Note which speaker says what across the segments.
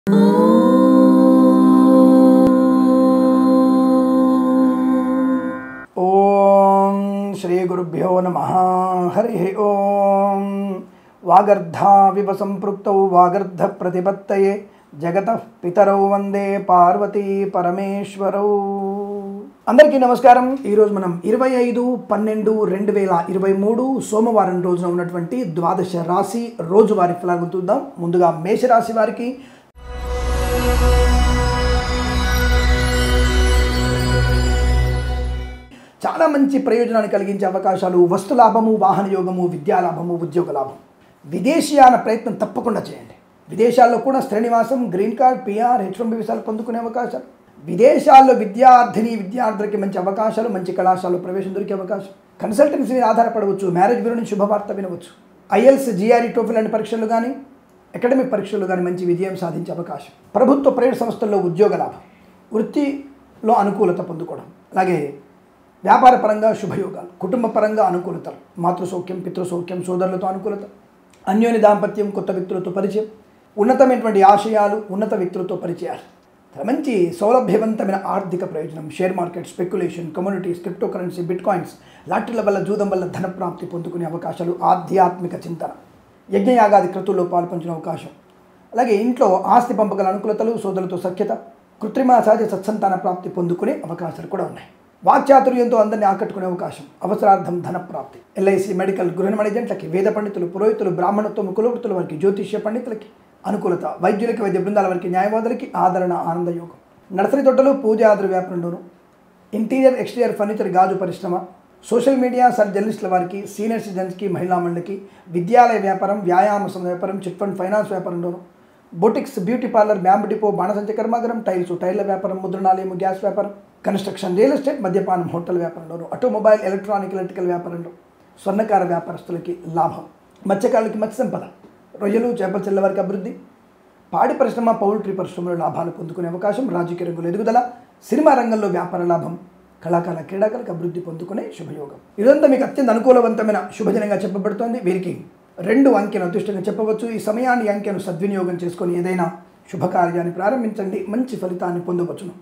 Speaker 1: ఓం శ్రీ గురుభ్యో నమః. హరి ఓం. వాగర్ధావివ సంపృక్తౌ వాగర్ధ ప్రతిపత్తయే జగతః పితరౌ వందే పార్వతీ పరమేశ్వరౌ. అందరికీ నమస్కారం. ఈరోజు మనం 25/12/2023 సోమవారం రోజున ఉన్నటువంటి ద్వాదశ రాశి రోజువారీ ఫలాలను చూద్దాం. ముందుగా మేషరాశి వారికి చాలా మంచి ప్రయోజనాన్ని కలిగించే అవకాశాలు, వస్తు లాభము, వాహన యోగము, విద్యా లాభము, ఉద్యోగ లాభం. విదేశీయాన ప్రయత్నం తప్పకుండా చేయండి. విదేశాల్లో కూడా స్థిర నివాసం, గ్రీన్ కార్డ్, పిఆర్, H1B వీసాలు పొందుకునే అవకాశాలు, విదేశాల్లో విద్యార్థులకి మంచి అవకాశాలు, మంచి కళాశాలలో ప్రవేశం దొరికే అవకాశం, కన్సల్టెన్సీ మీద ఆధారపడవచ్చు, మ్యారేజ్ బ్యూరో నుంచి శుభవార్త వినవచ్చు, IELTS, GRE, TOEFL లాంటి పరీక్షలు కానీ అకాడమిక్ పరీక్షలు కానీ మంచి విజయం సాధించే అవకాశం, ప్రభుత్వ ప్రైవేట్ సంస్థల్లో ఉద్యోగ లాభం, వృత్తిలో అనుకూలత పొందుకోవడం, అలాగే వ్యాపార పరంగా శుభయోగాలు, కుటుంబ పరంగా అనుకూలతలు, మాతృసౌఖ్యం, పితృసౌఖ్యం, సోదరులతో అనుకూలత, అన్యోన్య దాంపత్యం, కొత్త వ్యక్తులతో పరిచయం, ఉన్నతమైనటువంటి ఆశయాలు, ఉన్నత వ్యక్తులతో పరిచయాలు, మంచి సౌలభ్యవంతమైన ఆర్థిక ప్రయోజనం, share market, speculation, communities, crypto currency, bitcoins, లాటరీల వల్ల, జూదం వల్ల ధన ప్రాప్తి పొందుకునే అవకాశాలు, ఆధ్యాత్మిక చింతన, యజ్ఞయాగాది క్రతువుల్లో పాల్పంచిన అవకాశం, అలాగే ఇంట్లో ఆస్తి పంపగల అనుకూలతలు, సోదరులతో సఖ్యత, కృత్రిమ సహజ సత్సంతాన ప్రాప్తి పొందుకునే అవకాశాలు కూడా ఉన్నాయి. వాక్చాతుర్యంతో అందరినీ ఆకట్టుకునే అవకాశం, అవసరార్థం ధన ప్రాప్తి, LIC, మెడికల్, గృహిణి ఏజెంట్లకి, వేద పండితులు, పురోహితులు, బ్రాహ్మణత్వం, కులవృత్తుల వారికి, జ్యోతిష్య పండితులకి అనుకూలత, వైద్యులకి, వైద్య బృందాల వారికి, న్యాయవాదులకి ఆదరణ, ఆనంద యోగం, నర్సరీ తోటలు, పూజాద్ర వ్యాపారంలోను, ఇంటీరియర్ ఎక్స్టీరియర్ ఫర్నిచర్, గాజు పరిశ్రమ, సోషల్ మీడియా, జర్నలిస్టుల వారికి, సీనియర్ సిటిజన్స్కి, మహిళా మండలికి, విద్యాలయ వ్యాపారం, వ్యాయామ వ్యాపారం, చిట్ ఫండ్ ఫైనాన్స్ వ్యాపారంలోను, boutiques, beauty parlour, bamboo depot, బాణసంచ కర్మాగారం, టైర్ల వ్యాపారం, ముద్రణాలయం, గ్యాస్ వ్యాపారం, కన్స్ట్రక్షన్, రియల్ ఎస్టేట్, మద్యపానం, హోటల్ వ్యాపారంలోను, ఆటోమొబైల్, ఎలక్ట్రికల్ వ్యాపారంలో, స్వర్ణకార వ్యాపారస్తులకి లాభం, మత్స్యకారులకి మత్స్య సంపద, రొయ్యలు, చేపల చెల్ల వారికి అభివృద్ధి, పాడి పరిశ్రమ, పౌల్ట్రీ పరిశ్రమలో లాభాలు పొందుకునే అవకాశం, రాజకీయ రంగంలో ఎదుగుదల, సినిమా రంగంలో వ్యాపార లాభం, కళాకారుల, క్రీడాకారులకు అభివృద్ధి పొందుకునే శుభయోగం. ఇదంతా మీకు అత్యంత అనుకూలవంతమైన శుభజనంగా చెప్పబడుతోంది. వీరికి 2 అంకెను అదృష్టంగా చెప్పవచ్చు. ఈ సమయాన్ని, అంకెను సద్వినియోగం చేసుకొని ఏదైనా శుభకార్యాన్ని ప్రారంభించండి, మంచి ఫలితాన్ని పొందవచ్చును.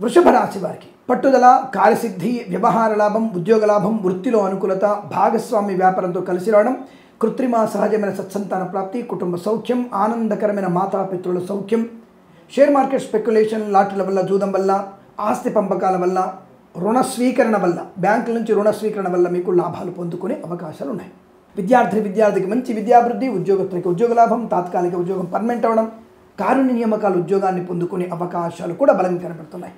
Speaker 1: వృషభ రాశి వారికి పట్టుదల, కార్యసిద్ధి, వ్యవహార లాభం, ఉద్యోగ లాభం, వృత్తిలో అనుకూలత, భాగస్వామి వ్యాపారంతో కలిసి రావడం, కృత్రిమ సహజమైన సత్సంతాన ప్రాప్తి, కుటుంబ సౌఖ్యం, ఆనందకరమైన మాతాపితృల సౌఖ్యం, షేర్ మార్కెట్, స్పెక్యులేషన్, లాటరీల వల్ల, జూదం వల్ల, ఆస్తి పంపకాల వల్ల, రుణ స్వీకరణ వల్ల, బ్యాంకుల నుంచి రుణ స్వీకరణ వల్ల మీకు లాభాలు పొందుకునే అవకాశాలు ఉన్నాయి. విద్యార్థికి మంచి విద్యాభివృద్ధి, ఉద్యోగస్తులకి ఉద్యోగ లాభం, తాత్కాలిక ఉద్యోగం పర్మనెంట్ అవ్వడం, కారుణ్య నియామకాలు, ఉద్యోగాన్ని పొందుకునే అవకాశాలు కూడా బలంగా కనబడుతున్నాయి.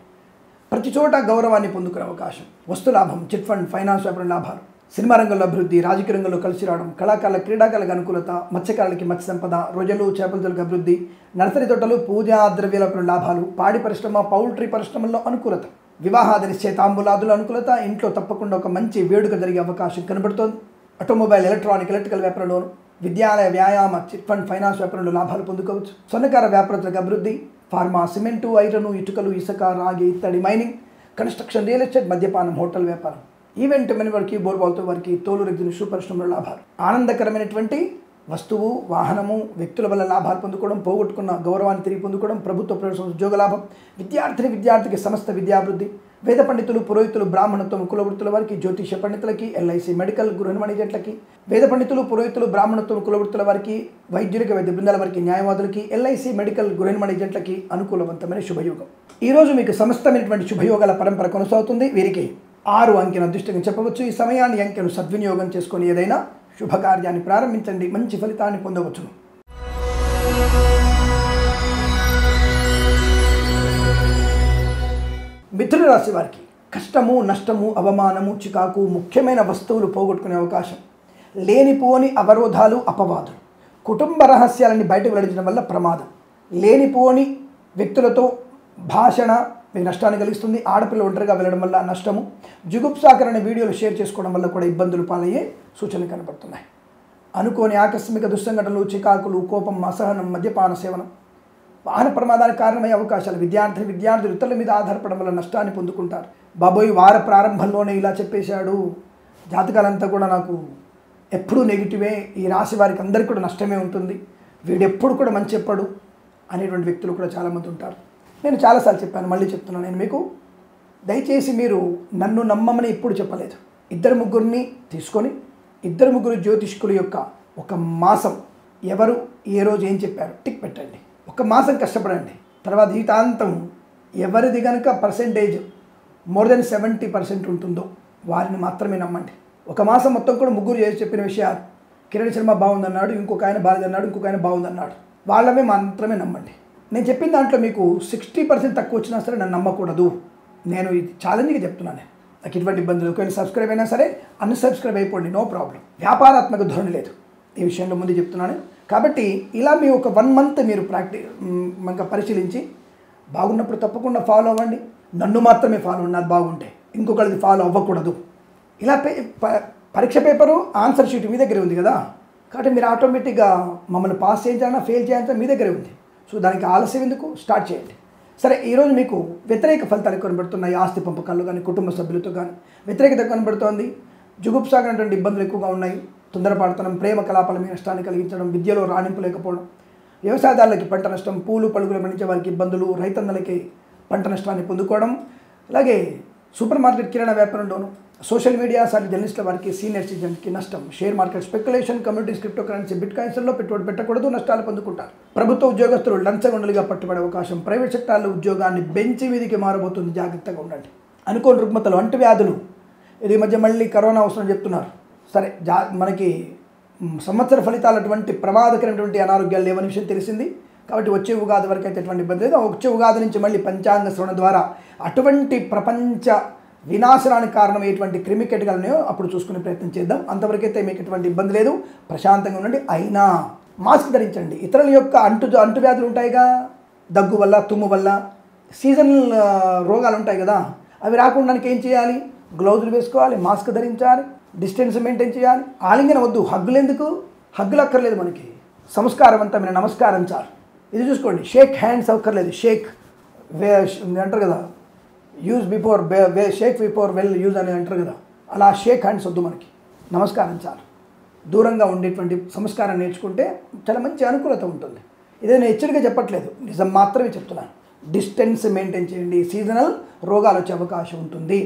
Speaker 1: ప్రతి చోట గౌరవాన్ని పొందుకునే అవకాశం, వస్తు లాభం, చిట్ ఫండ్ ఫైనాన్స్ వ్యాపారం లాభాలు, సినిమా రంగంలో అభివృద్ధి, రాజకీయ రంగంలో కలిసి రావడం, కళాకారుల, క్రీడాకారులకు అనుకూలత, మత్స్యకారులకి మత్స్య సంపద, రొయ్యలు, చేపలకి అభివృద్ధి, నర్సరీ తోటలు, పూజా ద్రవ్యాల లాభాలు, పాడి పరిశ్రమ, పౌల్ట్రీ పరిశ్రమల్లో అనుకూలత, వివాహాది నిశ్చయితాంబులాదుల అనుకూలత, ఇంట్లో తప్పకుండా ఒక మంచి వేడుక జరిగే అవకాశం కనబడుతోంది. ఆటోమొబైల్, ఎలక్ట్రికల్ వ్యాపారంలోను, విద్యాలయ, వ్యాయామ, చిట్ ఫండ్ ఫైనాన్స్ వ్యాపారంలో లాభాలు పొందుకోవచ్చు. స్వర్ణకార వ్యాపారస్తులకు అభివృద్ధి, ఫార్మా, సిమెంటు, ఐరను, ఇటుకలు, ఇసుక, రాగి, ఇత్తడి, మైనింగ్, కన్స్ట్రక్షన్, రియల్ ఎస్టేట్, మద్యపానం, హోటల్ వ్యాపారం, ఈవెంట్ మెన్ వారికి, బోర్బాల్తో వారికి, తోలు రెగ్జిన్, షూ పరిశ్రమలో లాభాలు, ఆనందకరమైనటువంటి వస్తువు, వాహనము, వ్యక్తుల వల్ల లాభాలు పొందుకోవడం, పోగొట్టుకున్న గౌరవాన్ని తిరిగి పొందుకోవడం, ప్రభుత్వ ప్రవేశ ఉద్యోగ లాభం, విద్యార్థికి సమస్త విద్యాభివృద్ధి, వేద పండితులు, పురోహితులు, బ్రాహ్మణత్వం, కులవృత్తుల వారికి, జ్యోతిష్య పండితులకి, LIC, మెడికల్, గృహిణి ఏజెంట్లకి, వేద పండితులు, పురోహితులు, బ్రాహ్మణత్వం, కులవృత్తుల వారికి, వైద్యులకి, వైద్య బృందాల వారికి, న్యాయవాదులకి, LIC, మెడికల్, గృహిణి ఏజెంట్లకి అనుకూలవంతమైన శుభయోగం. ఈరోజు మీకు సమస్తమైనటువంటి శుభయోగాల పరంపర కొనసాగుతుంది. వీరికి 6 అంకెను అదృష్టంగా చెప్పవచ్చు. ఈ సమయాన్ని, అంకెను సద్వినియోగం చేసుకొని ఏదైనా శుభకార్యాన్ని ప్రారంభించండి, మంచి ఫలితాన్ని పొందవచ్చును. మిథున రాశి వారికి కష్టము, నష్టము, అవమానము, చికాకు, ముఖ్యమైన వస్తువులు పోగొట్టుకునే అవకాశం, లేనిపోని అవరోధాలు, అపవాదులు, కుటుంబ రహస్యాలని బయటకు వెళ్లడం వల్ల ప్రమాదం, లేనిపోని వ్యక్తులతో భాషణ మీకు నష్టాన్ని కలిగిస్తుంది. ఆడపిల్ల ఒంటరిగా వెళ్ళడం వల్ల నష్టము, జుగుప్సాకరణ వీడియోలు షేర్ చేసుకోవడం వల్ల కూడా ఇబ్బందులు పాలయ్యే సూచనలు కనబడుతున్నాయి. అనుకోని ఆకస్మిక దుస్సంఘటనలు, చికాకులు, కోపం, అసహనం, మద్యపాన సేవనం, వాహన ప్రమాదానికి కారణమయ్యే అవకాశాలు, విద్యార్థులు ఇతరుల మీద ఆధారపడడం వల్ల నష్టాన్ని పొందుకుంటారు. బాబోయ్, వార ప్రారంభంలోనే ఇలా చెప్పేశాడు, జాతకాలంతా కూడా నాకు ఎప్పుడూ నెగిటివే, ఈ రాశి వారికి అందరికీ కూడా నష్టమే ఉంటుంది, వీడెప్పుడు కూడా మంచి చెప్పడు అనేటువంటి వ్యక్తులు కూడా చాలామంది ఉంటారు. నేను చాలాసార్లు చెప్పాను, మళ్ళీ చెప్తున్నాను. నేను మీకు దయచేసి మీరు నన్ను నమ్మమని ఎప్పుడు చెప్పలేదు. 2-3 తీసుకొని 2-3 జ్యోతిష్కుల యొక్క ఒక మాసం ఎవరు ఏ రోజు ఏం చెప్పారు టిక్ పెట్టండి. ఒక మాసం కష్టపడండి. తర్వాత జీవితాంతం ఎవరిది కనుక పర్సెంటేజ్ మోర్ దెన్ 70% ఉంటుందో వారిని మాత్రమే నమ్మండి. ఒక మాసం మొత్తం కూడా 3 చేసి చెప్పిన విషయాలు, కిరణ్ శర్మ బాగుందన్నాడు, ఇంకొక ఆయన బాలేదన్నాడు, ఇంకొక ఆయన బాగుందన్నాడు, వాళ్ళమే మాత్రమే నమ్మండి. నేను చెప్పిన దాంట్లో మీకు 60% తక్కువ వచ్చినా సరే నన్ను నమ్మకూడదు. నేను ఇది ఛాలెంజ్గా చెప్తున్నాను. నాకు ఇటువంటి ఇబ్బందులు, ఒకవేళ సబ్స్క్రైబ్ అయినా సరే అన్సబ్స్క్రైబ్ అయిపోండి, నో ప్రాబ్లం. వ్యాపారాత్మక ధోరణి లేదు ఈ విషయంలో, ముందు చెప్తున్నాను. కాబట్టి ఇలా మీ ఒక 1 మంత్ మీరు ఇంకా పరిశీలించి బాగున్నప్పుడు తప్పకుండా ఫాలో అవ్వండి. నన్ను మాత్రమే ఫాలో అవ్వండి, అది బాగుంటే. ఇంకొకరిది ఫాలో అవ్వకూడదు. ఇలా పరీక్ష పేపరు ఆన్సర్ షీట్ మీ దగ్గరే ఉంది కదా, కాబట్టి మీరు ఆటోమేటిక్గా మమ్మల్ని పాస్ చేయించాలన్నా ఫెయిల్ చేయాలన్నా మీ దగ్గరే ఉంది. సో దానికి ఆలస్యం ఎందుకు, స్టార్ట్ చేయండి. సరే, ఈరోజు మీకు వ్యతిరేక ఫలితాలు కనబడుతున్నాయి. ఆస్తి పంపకాల్లో కానీ కుటుంబ సభ్యులతో కానీ వ్యతిరేకత కనబడుతోంది. జుగుప్సాగనటువంటి ఇబ్బందులు ఎక్కువగా ఉన్నాయి. తొందరపడతనం, ప్రేమ కలాపాల మీద నష్టాన్ని కలిగించడం, విద్యలో రాణింపు లేకపోవడం, వ్యవసాయదారులకి పంట నష్టం, పూలు పలుకులు పండించే వారికి ఇబ్బందులు, రైతన్నలకి పంట నష్టాన్ని పొందుకోవడం, అలాగే సూపర్ మార్కెట్ కిరాణా వ్యాపారంలోను, సోషల్ మీడియా సాటి జర్నలిస్టుల వారికి, సీనియర్ సిటిజన్కి నష్టం, share market speculation, communities, crypto currency, bit కాయిన్స్లో పెట్టుబడి పెట్టకూడదు, నష్టాలు పొందుకుంటారు. ప్రభుత్వ ఉద్యోగస్తులు లంచగొండలుగా పట్టుబడే అవకాశం, ప్రైవేట్ సెక్టార్లో ఉద్యోగాన్ని బెంచి మీదికి మారబోతుంది, జాగ్రత్తగా ఉండండి. అనుకోని రుగ్మతలు, అంటువ్యాధులు, ఇది మధ్య మళ్ళీ కరోనా అవసరం చెప్తున్నారు. సరే, మనకి సంవత్సర ఫలితాలు అటువంటి ప్రమాదకరమైనటువంటి అనారోగ్యాలు లేవని విషయం తెలిసింది. కాబట్టి వచ్చే ఉగాది వరకు అయితే ఎటువంటి ఇబ్బంది లేదు. వచ్చే ఉగాది నుంచి మళ్ళీ పంచాంగ శ్రవణ ద్వారా అటువంటి ప్రపంచ వినాశనానికి కారణమయ్యేటువంటి క్రిమికెట్గాలు ఉన్నాయో అప్పుడు చూసుకునే ప్రయత్నం చేద్దాం. అంతవరకైతే మీకు ఎటువంటి ఇబ్బంది లేదు, ప్రశాంతంగా ఉండండి. అయినా మాస్క్ ధరించండి. ఇతరుల యొక్క అంటువ్యాధులు ఉంటాయిగా, దగ్గు వల్ల, తుమ్ము వల్ల, సీజనల్ రోగాలు ఉంటాయి కదా, అవి రాకుండా ఏం చేయాలి? గ్లౌజులు వేసుకోవాలి, మాస్క్ ధరించాలి, డిస్టెన్స్ మెయింటైన్ చేయాలి. ఆలింగనం వద్దు, హగ్గులు ఎందుకు? హగ్గులు అక్కర్లేదు మనకి, సంస్కారవంతమైన నమస్కారం చాలు. ఇది చూసుకోండి, షేక్ హ్యాండ్స్ అక్కర్లేదు. షేక్ అంటారు కదా, use before shake before well use అని అంటారు కదా, అలా షేక్ హ్యాండ్స్ వద్దు మనకి, నమస్కారం చాలు. దూరంగా ఉండేటువంటి సంస్కారం నేర్చుకుంటే చాలా మంచి అనుకూలత ఉంటుంది. ఇదే నేను హెచ్చరిక చెప్పట్లేదు, నిజం మాత్రమే చెప్తున్నాను. డిస్టెన్స్ మెయింటైన్ చేయండి, సీజనల్ రోగాలు వచ్చే అవకాశం ఉంటుంది.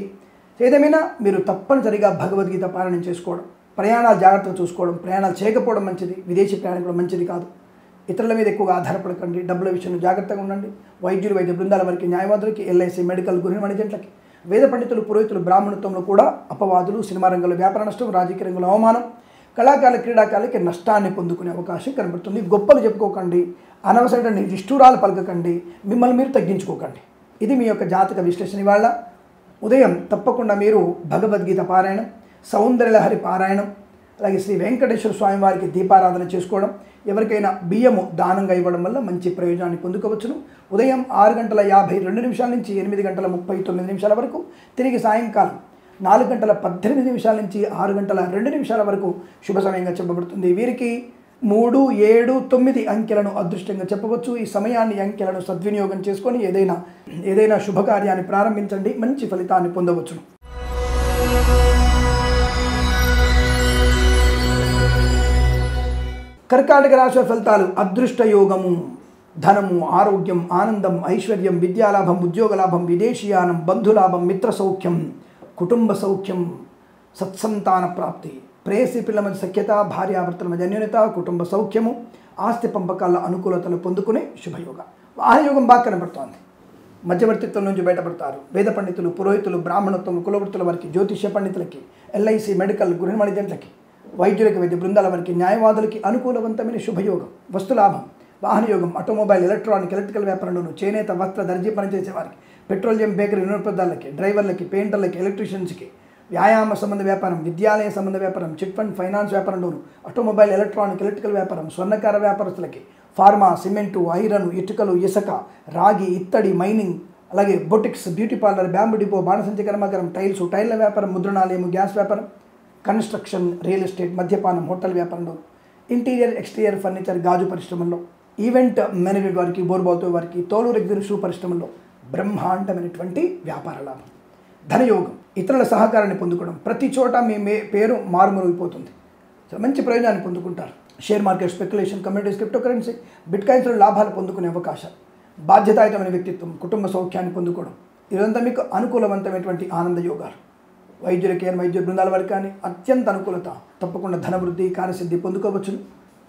Speaker 1: ఏదేమైనా మీరు తప్పనిసరిగా భగవద్గీత పారాయణం చేసుకోవడం, ప్రయాణాలు జాగ్రత్తగా చూసుకోవడం, ప్రయాణాలు చేయకపోవడం మంచిది. విదేశీ ప్రయాణం కూడా మంచిది కాదు. ఇతరుల మీద ఎక్కువగా ఆధారపడకండి. డబ్బుల విషయంలో జాగ్రత్తగా ఉండండి. వైద్యులు, వైద్య బృందాల వారికి, న్యాయవాదులకి, ఎల్ఐసి, మెడికల్, గృహ వాణిజ్యంట్లకి, వేద పండితులు, పురోహితులు, బ్రాహ్మణత్వంలో కూడా అపవాదులు, సినిమా రంగంలో వ్యాపార నష్టం, రాజకీయ రంగంలో అవమానం, కళాకారుల, క్రీడాకారులకి నష్టాన్ని పొందుకునే అవకాశం కనబడుతుంది. గొప్పలు చెప్పుకోకండి, అనవసరమైన నిష్ఠూరాలు పలకకండి, మిమ్మల్ని మీరు తగ్గించుకోకండి. ఇది మీ యొక్క జాతక విశ్లేషణ. ఇవాళ ఉదయం తప్పకుండా మీరు భగవద్గీత పారాయణం, సౌందర్యలహరి పారాయణం, అలాగే శ్రీ వెంకటేశ్వర స్వామి వారికి దీపారాధన చేసుకోవడం, ఎవరికైనా బియ్యము దానంగా ఇవ్వడం వల్ల మంచి ప్రయోజనాన్ని పొందుకోవచ్చును. ఉదయం 6:52 నుంచి 8:39 వరకు, తిరిగి సాయంకాలం 4:18 నుంచి 6:02 వరకు శుభ సమయంగా చెప్పబడుతుంది. వీరికి 3, 7, 9 అంకెలను అదృష్టంగా చెప్పవచ్చు. ఈ సమయాన్ని, అంకెలను సద్వినియోగం చేసుకొని ఏదైనా శుభకార్యాన్ని ప్రారంభించండి, మంచి ఫలితాన్ని పొందవచ్చును. కర్కాటక రాశి ఫలితాలు. అదృష్ట యోగము, ధనము, ఆరోగ్యం, ఆనందం, ఐశ్వర్యం, విద్యాలాభం, ఉద్యోగలాభం, విదేశీయానం, బంధులాభం, మిత్ర సౌఖ్యం, కుటుంబ సౌఖ్యం, సత్సంతాన ప్రాప్తి, ప్రేయసి పిల్లల మధ్య సఖ్యత, భార్యాభర్తల మధ్య అన్యోన్యత, కుటుంబ సౌఖ్యము, ఆస్తి పంపకాల అనుకూలతలు పొందుకునే శుభయోగ. వాహనయోగం బాగా కనబడుతోంది. మధ్యవర్తిత్వం నుంచి బయటపడతారు. వేద పండితులు, పురోహితులు, బ్రాహ్మణత్వం, కులవృత్తుల వారికి, జ్యోతిష్య పండితులకి, ఎల్ఐసి, మెడికల్, గృహ వాణిజ్యంట్లకి, వైద్యులకి, వైద్య బృందాల వారికి, న్యాయవాదులకి అనుకూలవంతమైన శుభయోగం. వస్తులాభం, వాహనయోగం, ఆటోమొబైల్, ఎలక్ట్రానిక్, ఎలక్ట్రికల్ వ్యాపారంలోను, చేనేత, వస్త్ర, దర్జీ పనిచేసే వారికి, పెట్రోలియం, బేకరీ, వినోదపదాలకి, డ్రైవర్లకి, పెయింటర్లకి, ఎలక్ట్రీషియన్స్కి, వ్యాయామ సంబంధ వ్యాపారం, విద్యాలయ సంబంధ వ్యాపారం, చిట్ ఫండ్, ఫైనాన్స్ వ్యాపారంలోను, ఆటోమొబైల్, ఎలక్ట్రానిక్, ఎలక్ట్రికల్ వ్యాపారం, స్వర్ణకార వ్యాపారస్తులకి, ఫార్మా, సిమెంటు, ఐరన్, ఇటుకలు, ఇసుక, రాగి, ఇత్తడి, మైనింగ్, అలాగే boutiques, beauty parlour, bamboo depot, బాణసంచి కర్మాగారం, టైల్స్, టైర్ల వ్యాపారం, ముద్రణాలయం, గ్యాస్ వ్యాపారం, కన్స్ట్రక్షన్, రియల్ ఎస్టేట్, మద్యపానం, హోటల్ వ్యాపారంలో, ఇంటీరియర్, ఎక్స్టీరియర్ ఫర్నిచర్, గాజు పరిశ్రమల్లో, ఈవెంట్ మేనేజ్మెంట్ వారికి, బోర్బాల్తో వారికి, తోలు రెగ్యులర్ షూ పరిశ్రమల్లో బ్రహ్మాండమైనటువంటి వ్యాపార లాభం. ధనయోగం, ఇతరుల సహకారాన్ని పొందుకోవడం, ప్రతి చోట మీ పేరు మారుమరుగిపోతుంది. మంచి ప్రయోజనాన్ని పొందుకుంటారు. Share market, speculation, communities, crypto currency, bit కాయిన్స్లో లాభాలు పొందుకునే అవకాశాలు, బాధ్యతాయుతమైన వ్యక్తిత్వం, కుటుంబ సౌఖ్యాన్ని పొందుకోవడం, ఇదంతా మీకు అనుకూలవంతమైనటువంటి ఆనంద యోగాలు. వైద్యులకి వైద్య బృందాల వారికి కానీ అత్యంత అనుకూలత, తప్పకుండా ధనవృద్ధి, కార్యసిద్ధి పొందుకోవచ్చును.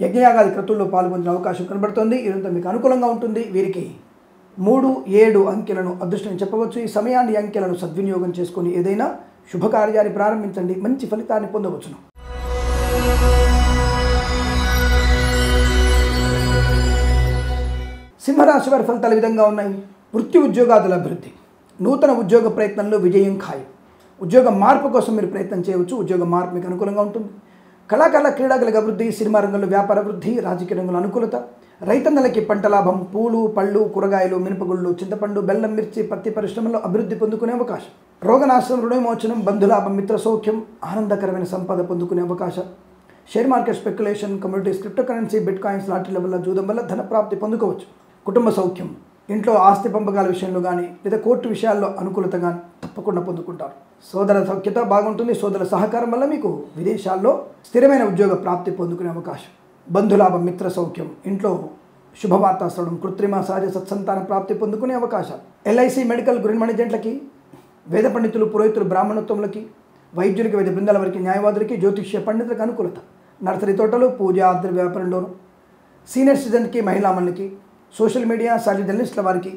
Speaker 1: యజ్ఞయాగాది క్రతువుల్లో పాల్గొనే అవకాశం కనబడుతోంది. ఇదంతా మీకు అనుకూలంగా ఉంటుంది. వీరికి 3, 7 అంకెలను అదృష్టం చెప్పవచ్చు. ఈ సమయాన్ని అంకెలను సద్వినియోగం చేసుకొని ఏదైనా శుభకార్యాన్ని ప్రారంభించండి, మంచి ఫలితాన్ని పొందవచ్చును. సింహరాశి వారి ఫలితాలు విధంగా ఉన్నాయి. వృత్తి ఉద్యోగాదుల అభివృద్ధి, నూతన ఉద్యోగ ప్రయత్నంలో విజయం ఖాయం. ఉద్యోగ మార్పు కోసం మీరు ప్రయత్నం చేయవచ్చు. ఉద్యోగ మార్పు మీకు అనుకూలంగా ఉంటుంది. కళాకారుల, క్రీడాకులకు అభివృద్ధి, సినిమా రంగంలో వ్యాపార వృద్ధి, రాజకీయ రంగంలో అనుకూలత, రైతన్నలకి పంట లాభం, పూలు, పళ్ళు, కూరగాయలు, మినపగుళ్ళు, చింతపండు, బెల్లం, మిర్చి, పత్తి పరిశ్రమలో అభివృద్ధి పొందుకునే అవకాశం, రోగనాశనం, రుణవిమోచనం, బంధులాభం, మిత్ర సౌఖ్యం, ఆనందకరమైన సంపద పొందుకునే అవకాశం, share market, speculation, communities, crypto currency, bit coins, లాటరీల వల్ల, జూదం వల్ల ధన ప్రాప్తి పొందుకోవచ్చు. కుటుంబ సౌఖ్యం, ఇంట్లో ఆస్తి పంపకాల విషయంలో కానీ లేదా కోర్టు విషయాల్లో అనుకూలత కానీ తప్పకుండా పొందుకుంటారు. సోదర సౌఖ్యత బాగుంటుంది. సోదర సహకారం వల్ల మీకు విదేశాల్లో స్థిరమైన ఉద్యోగ ప్రాప్తి పొందుకునే అవకాశం, బంధులాభం, మిత్ర సౌఖ్యం, ఇంట్లో శుభవార్త శ్రవణం, కృత్రిమ సహజ సత్సంతాన ప్రాప్తి పొందుకునే అవకాశాలు, ఎల్ఐసి, మెడికల్, గృహిణి ఏజెంట్లకి, వేద పండితులు, పురోహితులు, బ్రాహ్మణత్వములకి, వైద్యులకి, వైద్య బృందాల వారికి, న్యాయవాదులకి, జ్యోతిష్య పండితులకు అనుకూలత, నర్సరీ తోటలు, పూజ, ఆద్ర వ్యాపారంలోను, సీనియర్ సిటిజన్కి, మహిళామణులకి, సోషల్ మీడియా, సాటి జర్నలిస్టుల వారికి,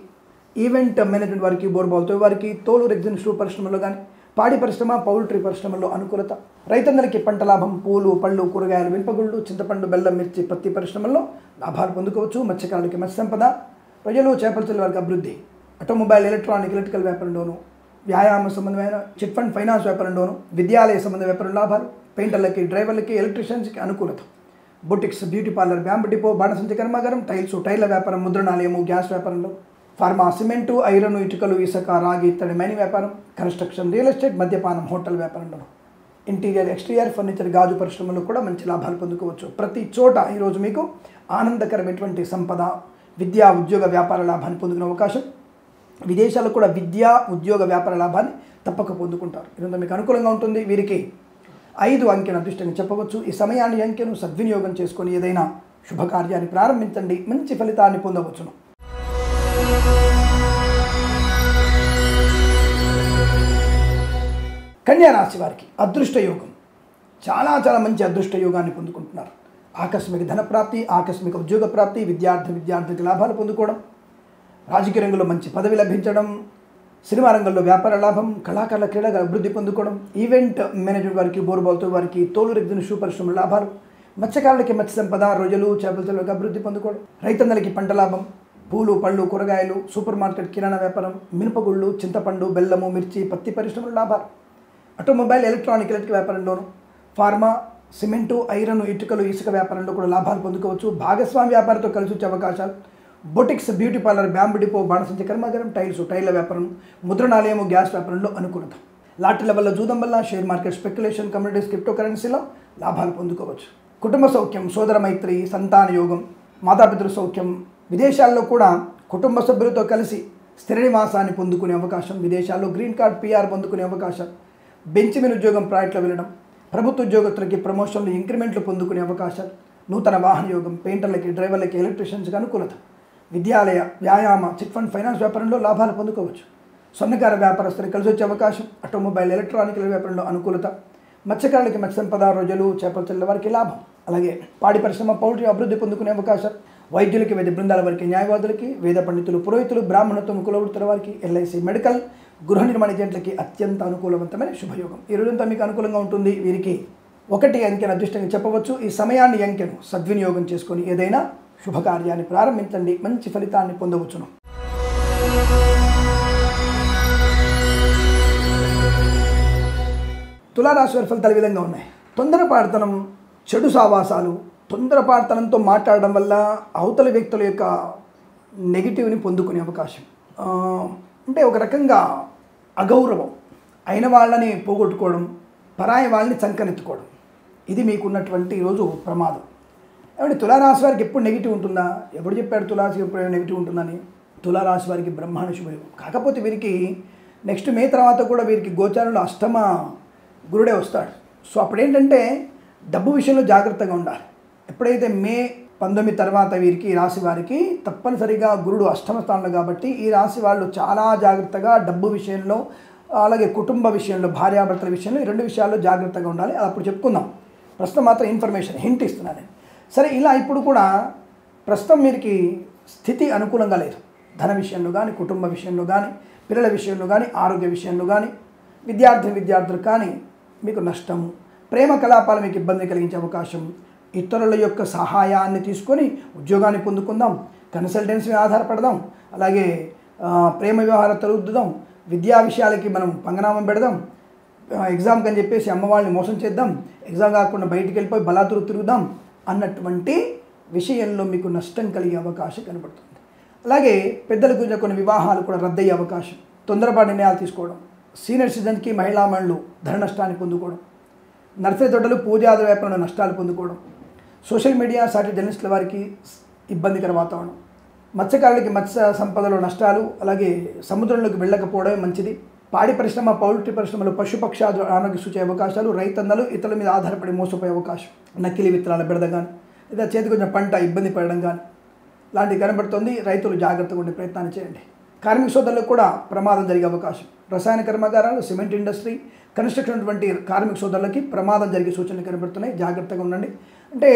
Speaker 1: ఈవెంట్ మేనేజ్మెంట్ వారికి, బోర్బాల్తో వారికి, తోలు రెగ్జిన్ షూ పరిశ్రమలో కానీ, పాడి పరిశ్రమ, పౌల్ట్రీ పరిశ్రమలో అనుకూలత, రైతన్నలకి పంట లాభం, పూలు, పళ్ళు, కూరగాయలు, మినపగుళ్ళు, చింతపండు, బెల్లం, మిర్చి, పత్తి పరిశ్రమల్లో లాభాలు పొందుకోవచ్చు. మత్స్యకారులకి మత్స్య సంపద, ప్రజలు, చేపల వారికి అభివృద్ధి, ఆటోమొబైల్, ఎలక్ట్రికల్ వ్యాపారంలోను, వ్యాయామ సంబంధమైన చిట్ ఫండ్ ఫైనాన్స్ వ్యాపారంలోను, విద్యాలయ సంబంధ వ్యాపారం లాభాలు, పెయింటర్లకి, డ్రైవర్లకి, ఎలక్ట్రీషియన్స్కి అనుకూలత, boutiques, beauty parlour, bamboo depot, బాణసంచ కర్మాగారం, టైర్ల వ్యాపారం, ముద్రణాలయము, గ్యాస్ వ్యాపారంలో, ఫార్మా, సిమెంటు, ఐరన్, ఇటుకలు, ఇసుక, రాగి, ఇత్తడి, మైనింగ్ వ్యాపారం, కన్స్ట్రక్షన్, రియల్ ఎస్టేట్, మద్యపానం, హోటల్ వ్యాపారంలో, ఇంటీరియర్, ఎక్స్టీరియర్, ఫర్నిచర్, గాజు పరిశ్రమలో కూడా మంచి లాభాలు పొందుకోవచ్చు. ప్రతి చోట ఈరోజు మీకు ఆనందకరమైనటువంటి సంపద, విద్యా, ఉద్యోగ, వ్యాపార లాభాన్ని పొందుకునే అవకాశం, విదేశాల్లో కూడా విద్యా, ఉద్యోగ, వ్యాపార లాభాన్ని తప్పక పొందుకుంటారు. ఇదంతా మీకు అనుకూలంగా ఉంటుంది. వీరికి 5 అంకెను అదృష్టంగా చెప్పవచ్చు. ఈ సమయాన్ని అంకెను సద్వినియోగం చేసుకొని ఏదైనా శుభకార్యాన్ని ప్రారంభించండి, మంచి ఫలితాన్ని పొందవచ్చును. కన్యా రాశి వారికి అదృష్ట యోగం, చాలా మంచి అదృష్ట యోగాన్ని పొందుకుంటున్నారు. ఆకస్మిక ధన ప్రాప్తి, ఆకస్మిక ఉద్యోగ ప్రాప్తి, విద్యార్థికి లాభాలు పొందుకోవడం, రాజకీయ రంగంలో మంచి పదవి లభించడం, సినిమా రంగంలో వ్యాపార లాభం, కళాకారుల, క్రీడగా అభివృద్ధి పొందుకోవడం, ఈవెంట్ మేనేజ్మెంట్ వారికి, బోర్బాల్తో వారికి, తోలు రెగ్జిన్ షూ పరిశ్రమ లాభాలు, మత్స్యకారులకి మత్స్య సంపద, రొయ్యలు, చేపల అభివృద్ధి పొందుకోవడం, రైతన్నలకి పంట లాభం, పూలు, పళ్ళు, కూరగాయలు, సూపర్ మార్కెట్, కిరాణా వ్యాపారం, మినపగుళ్ళు, చింతపండు, బెల్లము, మిర్చి, పత్తి పరిశ్రమల లాభాలు, ఆటోమొబైల్, ఎలక్ట్రిక్ వ్యాపారంలోను, ఫార్మా, సిమెంటు, ఐరన్, ఇటుకలు, ఇసుక వ్యాపారంలో కూడా లాభాలు పొందుకోవచ్చు. భాగస్వామి వ్యాపారంతో కలిసి వచ్చే అవకాశాలు, boutiques, beauty parlour, bamboo depot, బాణసంచ కర్మాగారం, టైర్ల వ్యాపారం, ముద్రణాలయము, గ్యాస్ వ్యాపారంలో అనుకూలత, లాటరీల వల్ల, జూదం వల్ల, share market, speculation, communities, crypto కరెన్సీలో లాభాలు పొందుకోవచ్చు. కుటుంబ సౌఖ్యం, సోదర మైత్రి, సంతాన యోగం, మాతాపితృ సౌఖ్యం, విదేశాల్లో కూడా కుటుంబ సభ్యులతో కలిసి స్థిర నివాసాన్ని పొందుకునే అవకాశం, విదేశాల్లో గ్రీన్ కార్డ్, PR పొందుకునే అవకాశం, బెంచ్ మీద ఉద్యోగం ప్రాజెక్టులో వెళ్ళడం, ప్రభుత్వ ఉద్యోగస్తులకి ప్రమోషన్లు, ఇంక్రిమెంట్లు పొందుకునే అవకాశాలు, నూతన వాహన యోగం, పెయింటర్లకి, డ్రైవర్లకి, ఎలక్ట్రీషియన్స్కి అనుకూలత, విద్యాలయ, వ్యాయామ, చిట్ ఫండ్ ఫైనాన్స్ వ్యాపారంలో లాభాలు పొందుకోవచ్చు. స్వర్ణకార వ్యాపారస్తులకు కలిసి వచ్చే అవకాశం, ఆటోమొబైల్, ఎలక్ట్రానికల్ వ్యాపారంలో అనుకూలత, మత్స్యకారులకి మత్స్య సంపద, రొయ్యలు, చేపల వారికి లాభం, అలాగే పాడి పరిశ్రమ, పౌల్ట్రీ అభివృద్ధి పొందుకునే అవకాశం, వైద్యులకి, వైద్య బృందాల వారికి, న్యాయవాదులకి, వేద పండితులు, పురోహితులు, బ్రాహ్మణత్వం, కులవృత్తుల వారికి, ఎల్ఐసి, మెడికల్, గృహ నిర్మాణ ఏజెంట్లకి అత్యంత అనుకూలవంతమైన శుభయోగం. ఈ రోజంతా మీకు అనుకూలంగా ఉంటుంది. వీరికి 1 అంకెను అదృష్టంగా చెప్పవచ్చు. ఈ సమయాన్ని అంకెను సద్వినియోగం చేసుకొని ఏదైనా శుభకార్యాన్ని ప్రారంభించండి, మంచి ఫలితాన్ని పొందవచ్చును. తులారాశి వారి ఫలితాలు విధంగా ఉన్నాయి. తొందరపాటుతనం, చెడు సావాసాలు, తొందరపాటుతనంతో మాట్లాడడం వల్ల అవతల వ్యక్తుల యొక్క నెగిటివ్ని పొందుకునే అవకాశం, అంటే ఒక రకంగా అగౌరవం, అయిన వాళ్ళని పోగొట్టుకోవడం, పరాయి వాళ్ళని చంకనెత్తుకోవడం, ఇది మీకున్నటువంటి ఈరోజు ప్రమాదం. ఏమంటే తులారాశి వారికి ఎప్పుడు నెగిటివ్ ఉంటుందా? ఎప్పుడు చెప్పాడు తులారాశి ఎప్పుడు నెగిటివ్ ఉంటుందని? తులారాశి వారికి బ్రహ్మాండ శుభయోగం. కాకపోతే వీరికి నెక్స్ట్ మే తర్వాత కూడా వీరికి గోచారంలో అష్టమ గురుడే వస్తాడు. సో అప్పుడేంటంటే డబ్బు విషయంలో జాగ్రత్తగా ఉండాలి. ఎప్పుడైతే మే 19 తర్వాత వీరికి ఈ రాశి వారికి తప్పనిసరిగా గురుడు అష్టమ స్థానంలో కాబట్టి ఈ రాశి వాళ్ళు చాలా జాగ్రత్తగా డబ్బు విషయంలో అలాగే కుటుంబ విషయంలో భార్యాభర్తల విషయంలో ఈ 2 విషయాల్లో జాగ్రత్తగా ఉండాలి. అది అప్పుడు చెప్పుకుందాం. ప్రస్తుతం మాత్రం ఇన్ఫర్మేషన్ హింట్ ఇస్తున్నాను నేను. సరే, ఇలా ఇప్పుడు కూడా ప్రస్తుతం వీరికి స్థితి అనుకూలంగా లేదు. ధన విషయంలో కానీ, కుటుంబ విషయంలో కానీ, పిల్లల విషయంలో కానీ, ఆరోగ్య విషయంలో కానీ, విద్యార్థులు కానీ మీకు నష్టము, ప్రేమ కలాపాలు మీకు ఇబ్బంది కలిగించే అవకాశం, ఇతరుల యొక్క సహాయాన్ని తీసుకొని ఉద్యోగాన్ని పొందుకుందాం, కన్సల్టెన్సీ ఆధారపడదాం, అలాగే ప్రేమ వ్యవహారాలు తరుద్దుదాం, విద్యా విషయాలకి మనం పంగనామం పెడదాం, ఎగ్జామ్కి అని చెప్పేసి అమ్మ వాళ్ళని మోసం చేద్దాం, ఎగ్జామ్ కాకుండా బయటికి వెళ్ళిపోయి బలాతురు తిరుగుదాం అన్నటువంటి విషయంలో మీకు నష్టం కలిగే అవకాశం కనబడుతుంది. అలాగే పెద్దల గురించి కొన్ని వివాహాలు కూడా రద్దయ్యే అవకాశం, తొందరపాటు నిర్ణయాలు తీసుకోవడం, సీనియర్ సిటిజన్కి మహిళామణులు ధన నష్టాన్ని పొందుకోవడం, నర్సరీ తోటలు పూజాది వ్యాపారంలో నష్టాలు పొందుకోవడం, సోషల్ మీడియా సాటి జర్నలిస్టుల వారికి ఇబ్బందికర వాతావరణం, మత్స్యకారులకి మత్స్య సంపదలో నష్టాలు, అలాగే సముద్రంలోకి వెళ్ళకపోవడమే మంచిది, పాడి పరిశ్రమ పౌల్ట్రీ పరిశ్రమలో పశుపక్షాదులు అనారోగ్య సూచే అవకాశాలు, రైతన్నలు ఇతరుల మీద ఆధారపడి మోసపోయే అవకాశం, నకిలీ విత్తనాల బెడద కానీ లేదా చేతికి కొంచెం పంట ఇబ్బంది పడడం కానీ లాంటివి కనబడుతుంది. రైతులు జాగ్రత్తగా ఉండే ప్రయత్నాన్ని చేయండి. కార్మిక సోదరులకు కూడా ప్రమాదం జరిగే అవకాశం, రసాయన కర్మాగారాలు, సిమెంట్ ఇండస్ట్రీ, కన్స్ట్రక్షన్ వంటి కార్మిక సోదరులకి ప్రమాదం జరిగే సూచనలు కనబడుతున్నాయి. జాగ్రత్తగా ఉండండి. అంటే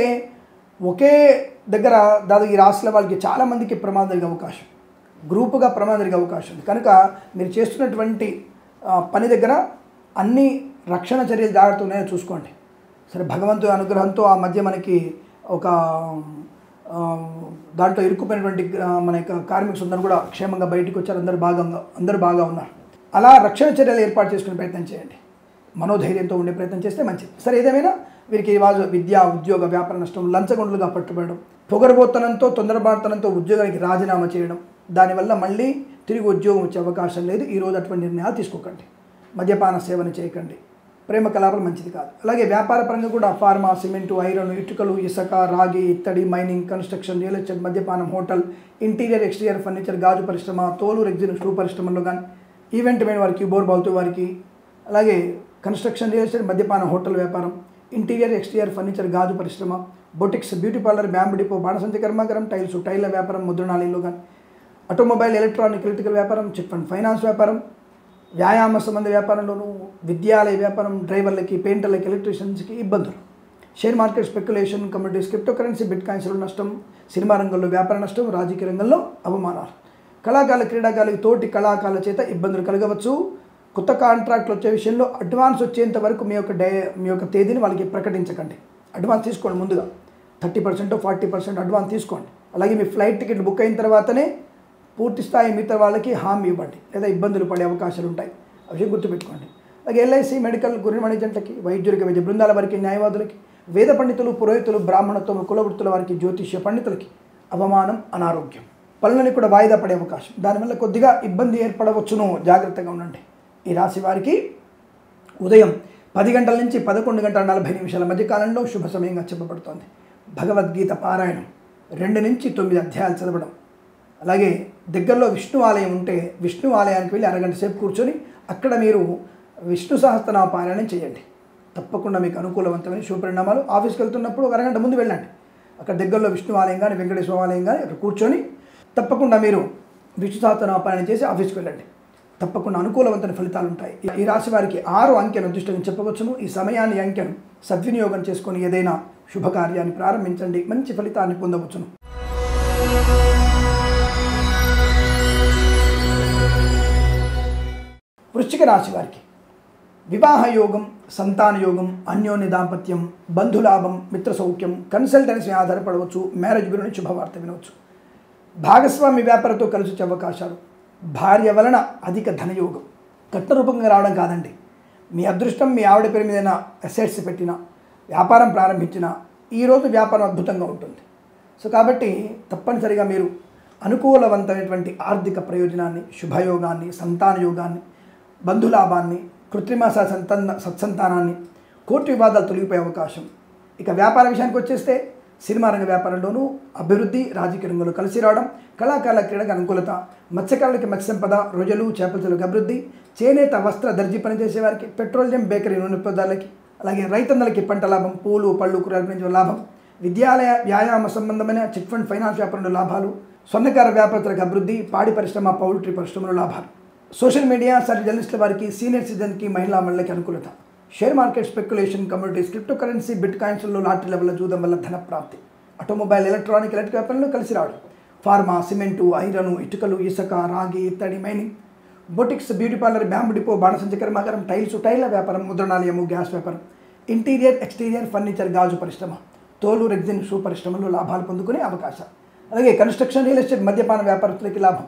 Speaker 1: ఒకే దగ్గర దాదాపు ఈ రాశుల వాళ్ళకి చాలామందికి ప్రమాదం జరిగే అవకాశం, గ్రూపుగా ప్రమాదం జరిగే అవకాశం ఉంది. కనుక మీరు చేస్తున్నటువంటి పని దగ్గర అన్ని రక్షణ చర్యలు జాగ్రత్తగా ఉన్నాయో చూసుకోండి. సరే, భగవంతుడి అనుగ్రహంతో ఆ మధ్య మనకి ఒక దాంట్లో ఇరుక్కుపోయినటువంటి మన యొక్క కార్మిక సోదరులు కూడా క్షేమంగా బయటకు వచ్చారు. అందరూ బాగా ఉన్నారు. అలా రక్షణ చర్యలు ఏర్పాటు చేసుకునే ప్రయత్నం చేయండి. మనోధైర్యంతో ఉండే ప్రయత్నం చేస్తే మంచిది. సరే, ఏదేమైనా వీరికి ఈరోజు విద్య, ఉద్యోగ, వ్యాపార నష్టం, లంచగొండలుగా పట్టుబడడం, పొగరబోతనంతో తొందరపాటుతనంతో ఉద్యోగానికి రాజీనామా చేయడం, దానివల్ల మళ్ళీ తిరిగి ఉద్యోగం వచ్చే అవకాశం లేదు. ఈరోజు అటువంటి నిర్ణయాలు తీసుకోకండి. మద్యపాన సేవన చేయకండి. ప్రేమ కలాపాలు మంచిది కాదు. అలాగే వ్యాపార పరంగా కూడా ఫార్మా, సిమెంటు, ఐరన్, ఇటుకలు, ఇసుక, రాగి, ఇత్తడి, మైనింగ్, కన్స్ట్రక్షన్, రియల్ ఎస్టేట్, మద్యపానం, హోటల్, ఇంటీరియర్, ఎక్స్టీరియర్ ఫర్నిచర్, గాజు పరిశ్రమ, తోలు, రెగ్జిన్, షూ పరిశ్రమల్లో కానీ, ఈవెంట్ మెయిన్ వారికి, బోర్ బావుతూ వారికి, అలాగే కన్స్ట్రక్షన్, రియల్ ఎస్టేట్, మద్యపానం, హోటల్ వ్యాపారం, ఇంటీరియర్, ఎక్స్టీరియర్ ఫర్నిచర్, గాజు పరిశ్రమ, boutiques, beauty parlour, bamboo depot, బాణసంచ కర్మాగారం, టైల్ల వ్యాపారం, ముద్రణాలయంలో కానీ, ఆటోమొబైల్, ఎలక్ట్రానిక్, ఎలక్ట్రికల్ వ్యాపారం, చిట్ ఫండ్ ఫైనాన్స్ వ్యాపారం, వ్యాయామ సంబంధ వ్యాపారంలోనూ, విద్యాలయ వ్యాపారం, డ్రైవర్లకి, పెయింటర్లకి, ఎలక్ట్రీషియన్స్కి ఇబ్బందులు, share market speculation, commodities, crypto currency, bit కాయిన్స్లో నష్టం, సినిమా రంగంలో వ్యాపార నష్టం, రాజకీయ రంగంలో అవమానాలు, కళాకారుల, క్రీడాకారులకి తోటి కళాకారుల చేత ఇబ్బందులు కలగవచ్చు. కొత్త కాంట్రాక్ట్లు వచ్చే విషయంలో అడ్వాన్స్ వచ్చేంత వరకు మీ యొక్క తేదీని వాళ్ళకి ప్రకటించకండి. అడ్వాన్స్ తీసుకోండి. ముందుగా 30% 40% అడ్వాన్స్ తీసుకోండి. అలాగే మీ ఫ్లైట్ టికెట్ బుక్ అయిన తర్వాతనే పూర్తి స్థాయి మిగతా వాళ్ళకి హామీ ఇవ్వండి, లేదా ఇబ్బందులు పడే అవకాశాలు ఉంటాయి. అవి గుర్తుపెట్టుకోండి. అలాగే ఎల్ఐసి, మెడికల్, గృహ వాణిజ్యంటకి, వైద్యులకి, వైద్య బృందాల వారికి, న్యాయవాదులకి, వేద పండితులు, పురోహితులు, బ్రాహ్మణత్వం, కులవృత్తుల వారికి, జ్యోతిష్య పండితులకి అవమానం, అనారోగ్యం, పనులని కూడా వాయిదా పడే అవకాశం, దానివల్ల కొద్దిగా ఇబ్బంది ఏర్పడవచ్చును. జాగ్రత్తగా ఉండండి. ఈ రాశి వారికి ఉదయం 10 గంటల నుంచి 11 గంటల 40 నిమిషాల మధ్య కాలంలో శుభ సమయంగా చెప్పబడుతోంది. భగవద్గీత పారాయణం, 2 నుంచి 9 అధ్యాయాలు చదవడం, అలాగే దగ్గరలో విష్ణు ఆలయం ఉంటే విష్ణు ఆలయానికి వెళ్ళి అరగంట సేపు కూర్చొని అక్కడ మీరు విష్ణు సహస్రనామ పారాయణం చేయండి. తప్పకుండా మీకు అనుకూలవంతమైన శుభపరిణామాలు. ఆఫీస్కి వెళ్తున్నప్పుడు ఒక అరగంట ముందు వెళ్ళండి. అక్కడ దగ్గరలో విష్ణు ఆలయం కానీ, వెంకటేశ్వర ఆలయం కానీ అక్కడ కూర్చొని తప్పకుండా మీరు విష్ణు సహస్రనామ పారాయణ చేసి ఆఫీస్కి వెళ్ళండి. తప్పకుండా అనుకూలవంతమైన ఫలితాలు ఉంటాయి. ఈ రాశి వారికి 6 అంకెను అదృష్టంగా చెప్పవచ్చును. ఈ సమయాన్ని, అంకెను సద్వినియోగం చేసుకొని ఏదైనా శుభకార్యాన్ని ప్రారంభించండి. మంచి ఫలితాన్ని పొందవచ్చును. వృశ్చిక రాశి వారికి వివాహ యోగం, సంతాన యోగం, అన్యోన్య దాంపత్యం, బంధులాభం, మిత్ర సౌఖ్యం, కన్సల్టెన్సీ ఆధారపడవచ్చు. మ్యారేజ్ గురించి శుభవార్త వినవచ్చు. భాగస్వామి వ్యాపారంతో కలిసి వచ్చే అవకాశాలు, భార్య వలన అధిక ధనయోగం. కట్న రూపంగా రావడం కాదండి, మీ అదృష్టం మీ ఆవిడ పేరు మీద అసెట్స్ పెట్టినా, వ్యాపారం ప్రారంభించినా ఈరోజు వ్యాపారం అద్భుతంగా ఉంటుంది. సో కాబట్టి తప్పనిసరిగా మీరు అనుకూలవంతమైనటువంటి ఆర్థిక ప్రయోజనాన్ని, శుభయోగాన్ని, సంతాన యోగాన్ని, బంధులాభాన్ని, కృత్రిమ సత్సంతానాన్ని, కోర్టు వివాదాలు తొలగిపోయే అవకాశం. ఇక వ్యాపార విషయానికి వచ్చేస్తే సినిమా రంగ వ్యాపారంలోనూ అభివృద్ధి, రాజకీయ రంగంలో కలిసి రావడం, కళాకారుల క్రీడకు అనుకూలత, మత్స్యకారులకి మత్స్య సంపద, రొయ్యలు, చేపల చెరువులకు అభివృద్ధి, చేనేత, వస్త్ర, దర్జీ పనిచేసే వారికి, పెట్రోలియం, బేకరీ, నూనె పదార్థాలకి, అలాగే రైతన్నలకి పంట లాభం, పూలు పళ్ళు కూరగాయల నుంచి లాభం, విద్యాలయ వ్యాయామ సంబంధమైన చిట్ ఫండ్ ఫైనాన్స్ వ్యాపారంలో లాభాలు, స్వర్ణకార వ్యాపారులకు అభివృద్ధి, పాడి పరిశ్రమ పౌల్ట్రీ పరిశ్రమలో లాభాలు, సోషల్ మీడియా సర్వీస్ జర్నలిస్టుల వారికి, సీనియర్ సిటిజన్కి, మహిళా మండలికి అనుకూలత, share market speculation, communities, crypto currency, bit కాయిన్స్లో లాటరీ లెవెల్లో జూదం వల్ల ధన ప్రాప్తి, ఆటోమొబైల్, ఎలక్ట్రిక్ వ్యాపారంలో కలిసి రావడం, ఫార్మా, సిమెంటు, ఐరన్, ఇటుకలు, ఇసుక, రాగి, ఇత్తడి, mining, boutiques, beauty parlour, bamboo depot, బాణసంచ కర్మాగారం, టైల వ్యాపారం, ముద్రణాలయము, గ్యాస్ వ్యాపారం, ఇంటీరియర్ ఎక్స్టీరియర్ ఫర్నిచర్, గాజు పరిశ్రమ, తోలు రెగ్జిన్ షూ పరిశ్రమలో లాభాలు పొందుకునే అవకాశాలు. అలాగే కన్స్ట్రక్షన్, రియల్ ఎస్టేట్, మద్యపాన వ్యాపారస్తులకి లాభం,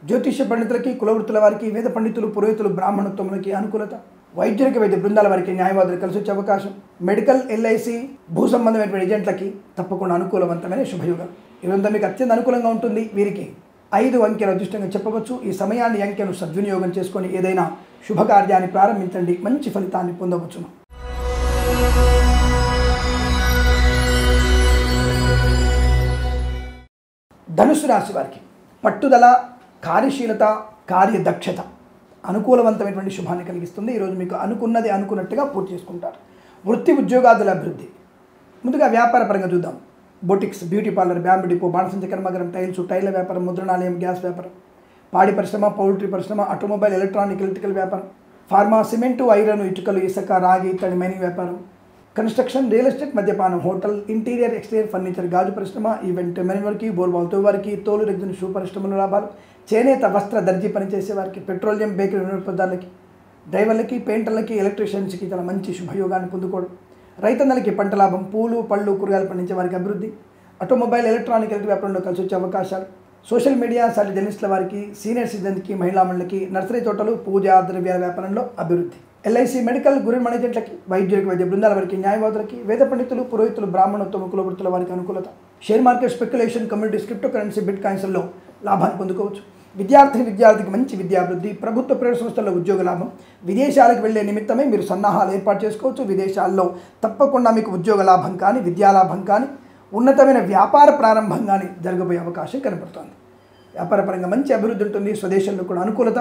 Speaker 1: జ్యోతిష్య పండితులకి, కులవృత్తుల వారికి, వేద పండితులు, పురోహితులు, బ్రాహ్మణత్వములకి అనుకూలత, వైద్యులకి, వైద్య బృందాల వారికి, న్యాయవాదులు కలిసి వచ్చే అవకాశం, మెడికల్, ఎల్ఐసి, భూ సంబంధమైనటువంటి ఏజెంట్లకి తప్పకుండా అనుకూలవంతమైన శుభయోగం. ఇదంతా మీకు అత్యంత అనుకూలంగా ఉంటుంది. వీరికి 5 అంకెల అదృష్టంగా చెప్పవచ్చు. ఈ సమయాన్ని అంకెను సద్వినియోగం చేసుకొని ఏదైనా శుభకార్యాన్ని ప్రారంభించండి, మంచి ఫలితాన్ని పొందవచ్చును. ధనుసు రాశి వారికి పట్టుదల, కార్యశీలత, కార్యదక్షత అనుకూలవంతమైనటువంటి శుభాన్ని కలిగిస్తుంది. ఈరోజు మీకు అనుకున్నది అనుకున్నట్టుగా పూర్తి చేసుకుంటారు. వృత్తి ఉద్యోగాదుల అభివృద్ధి. ముందుగా వ్యాపార పరంగా చూద్దాం. Boutiques, beauty parlour, bamboo depot, బాణసంచ కర్మాగారం, టైల వ్యాపారం, ముద్రణాలయం, గ్యాస్ వ్యాపారం, పాడి పరిశ్రమ, పౌల్ట్రీ పరిశ్రమ, ఆటోమొబైల్, ఎలక్ట్రికల్ వ్యాపారం, ఫార్మా, సిమెంటు, ఐరన్, ఇటుకలు, ఇసుక, రాగి, ఇత్తడి, మైనింగ్ వ్యాపారం, కన్స్ట్రక్షన్, రియల్ ఎస్టేట్, మద్యపానం, హోటల్, ఇంటీరియర్ ఎక్స్టీరియర్ ఫర్నిచర్, గాజు పరిశ్రమ, ఈవెంట్ మేనేజ్మెంట్కి, బోర్బాల్తో వారికి, తోలు రెగ్జిన్ షూ పరిశ్రమలో లాభాలు, చేనేత వస్త్ర దర్జీ పనిచేసే వారికి, పెట్రోలియం, బేకరీ వినియోగదారులకి, డ్రైవర్లకి, పెయింటర్లకి, ఎలక్ట్రీషియన్స్కి చాలా మంచి శుభయోగాన్ని పొందుకోవడం, రైతన్నలకి పంట లాభం, పూలు పళ్ళు కూరగాయలు పండించే వారికి అభివృద్ధి, ఆటోమొబైల్, ఎలక్ట్రిక్ వ్యాపారంలో కలిసి వచ్చే అవకాశాలు, సోషల్ మీడియా సర్వీస్ జర్నలిస్టుల వారికి, సీనియర్ సిటిజన్కి, మహిళా మండలికి, నర్సరీ తోటలు, పూజా ద్రవ్యాల వ్యాపారంలో అభివృద్ధి, ఎల్ఐసి, మెడికల్, గురి మేనేజెంట్లకి, వైద్యులకి, వైద్య బృందాల వారికి, న్యాయవాదులకి, వేద పండితులు, పురోహితులు, బ్రాహ్మణోత్తమ కులవృత్తుల వారికి అనుకూలత, share market speculation, communities, crypto currency, bit కాయిన్స్లో లాభాన్ని పొందుకోవచ్చు. విద్యార్థికి మంచి విద్యాభివృద్ధి, ప్రభుత్వ ప్రైవేట్ సంస్థల్లో ఉద్యోగ లాభం, విదేశాలకు వెళ్లే నిమిత్తమే మీరు సన్నాహాలు ఏర్పాటు చేసుకోవచ్చు. విదేశాల్లో తప్పకుండా మీకు ఉద్యోగ లాభం కానీ, విద్యాలాభం కానీ, ఉన్నతమైన వ్యాపార ప్రారంభం కానీ జరగబోయే అవకాశం కనబడుతోంది. వ్యాపారపరంగా మంచి అభివృద్ధి ఉంటుంది. స్వదేశంలో కూడా అనుకూలత,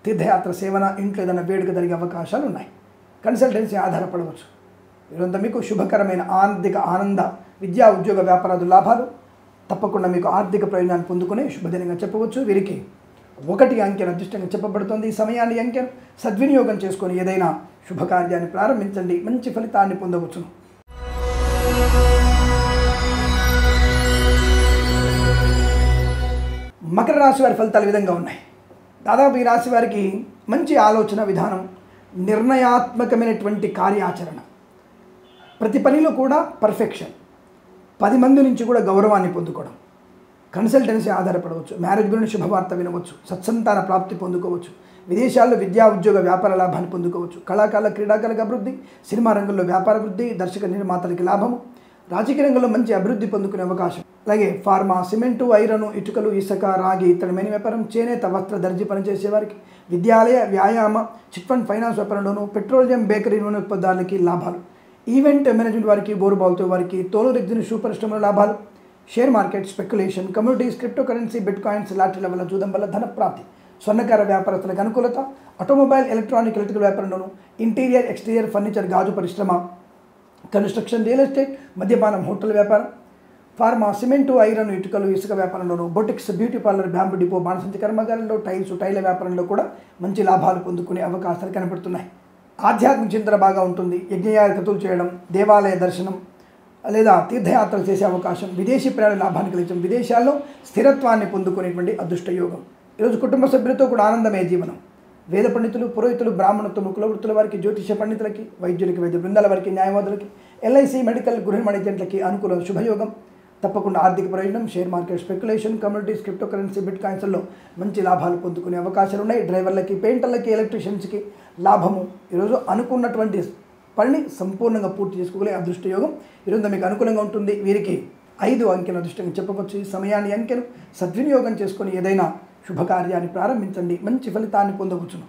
Speaker 1: తీర్థయాత్ర సేవన, ఇంట్లో ఏదైనా వేడుక జరిగే అవకాశాలు ఉన్నాయి. కన్సల్టెన్సీ ఆధారపడవచ్చు. ఇదంతా మీకు శుభకరమైన ఆర్థిక ఆనంద, విద్యా ఉద్యోగ వ్యాపారాలు లాభాలు తప్పకుండా మీకు ఆర్థిక ప్రయోజనాన్ని పొందుకునే శుభదినంగా చెప్పవచ్చు. వీరికి 1 అంకెను అదృష్టంగా చెప్పబడుతుంది. ఈ సమయాన్ని అంకెను సద్వినియోగం చేసుకొని ఏదైనా శుభకార్యాన్ని ప్రారంభించండి, మంచి ఫలితాన్ని పొందవచ్చును. మకర రాశి వారి ఫలితాలు ఈ విధంగా ఉన్నాయి. దాదాపు ఈ రాశి వారికి మంచి ఆలోచన విధానం, నిర్ణయాత్మకమైనటువంటి కార్యాచరణ, ప్రతి పనిలో కూడా పర్ఫెక్షన్, 10 మంది నుంచి కూడా గౌరవాన్ని పొందుకోవడం, కన్సల్టెన్సీ ఆధారపడవచ్చు, మ్యారేజ్ గురించి శుభవార్త వినవచ్చు, సత్సంతాన ప్రాప్తి పొందుకోవచ్చు, విదేశాల్లో విద్యా ఉద్యోగ వ్యాపార లాభాన్ని పొందుకోవచ్చు, కళాకారుల క్రీడాకారులకు అభివృద్ధి, సినిమా రంగంలో వ్యాపార వృద్ధి, దర్శక నిర్మాతలకి లాభము, రాజకీయ రంగంలో మంచి అభివృద్ధి పొందుకునే అవకాశం. అలాగే ఫార్మా, సిమెంటు, ఐరన్, ఇటుకలు, ఇసుక, రాగి, ఇత్తడి, మైనింగ్ వ్యాపారం, చేనేత వస్త్ర దర్జీ పనిచేసే వారికి, విద్యాలయ వ్యాయామ చిట్ ఫండ్ ఫైనాన్స్ వ్యాపారంలోనూ, పెట్రోలియం, బేకరీ వినియోగదారులకి లాభాలు, ఈవెంట్ మేనేజ్మెంట్ వారికి, బోరుబాల్తో వారికి, తోలు రెగ్జిన్ షూ పరిశ్రమలో లాభాలు, share market speculation, communities, crypto currency, bit coins, lottery వల్ల జూదం వల్ల ధన ప్రాప్తి, స్వర్ణకార వ్యాపారస్తులకు అనుకూలత, ఆటోమొబైల్, ఎలక్ట్రికల్ వ్యాపారంలోనూ, ఇంటీరియర్ ఎక్స్టీరియర్ ఫర్నిచర్, గాజు పరిశ్రమ, కన్స్ట్రక్షన్, రియల్ ఎస్టేట్, మద్యపానం, హోటల్ వ్యాపారం, ఫార్మా, సిమెంటు, ఐరన్, ఇటుకలు, ఇసుక వ్యాపారంలోనూ, boutiques, beauty parlour, bamboo depot, బాణసంచ కర్మాగారంలో, టైల వ్యాపారంలో కూడా మంచి లాభాలు పొందుకునే అవకాశాలు కనబడుతున్నాయి. ఆధ్యాత్మిక చింతన బాగా ఉంటుంది. యజ్ఞయాగతులు చేయడం, దేవాలయ దర్శనం లేదా తీర్థయాత్రలు చేసే అవకాశం, విదేశీ ప్రయాణ లాభాన్ని కలిగించడం, విదేశాల్లో స్థిరత్వాన్ని పొందుకునేటువంటి అదృష్ట యోగం. ఈరోజు కుటుంబ సభ్యులతో కూడా ఆనందమయ జీవనం. వేద పండితులు, పురోహితులు, బ్రాహ్మణత్వం, కులవృత్తుల వారికి, జ్యోతిష పండితులకి, వైద్యులకి, వైద్య బృందాల వారికి, న్యాయవాదులకి, ఎల్ఐసి, మెడికల్, గృహ మేనేజెంట్లకి అనుకూల శుభయోగం. తప్పకుండా ఆర్థిక ప్రయోజనం, share market speculation, communities, crypto currency, bit కాయిన్స్లో మంచి లాభాలు పొందుకునే అవకాశాలు ఉన్నాయి. డ్రైవర్లకి, పెయింటర్లకి, ఎలక్ట్రీషియన్స్కి లాభము. ఈరోజు అనుకున్నటువంటి పనిని సంపూర్ణంగా పూర్తి చేసుకోగలిగే అదృష్ట యోగం ఈరోజు మీకు అనుకూలంగా ఉంటుంది. వీరికి 5 అంకెను అదృష్టంగా చెప్పవచ్చు. ఈ సమయాన్ని అంకెను సద్వినియోగం చేసుకొని ఏదైనా శుభకార్యాన్ని ప్రారంభించండి, మంచి ఫలితాన్ని పొందవచ్చును.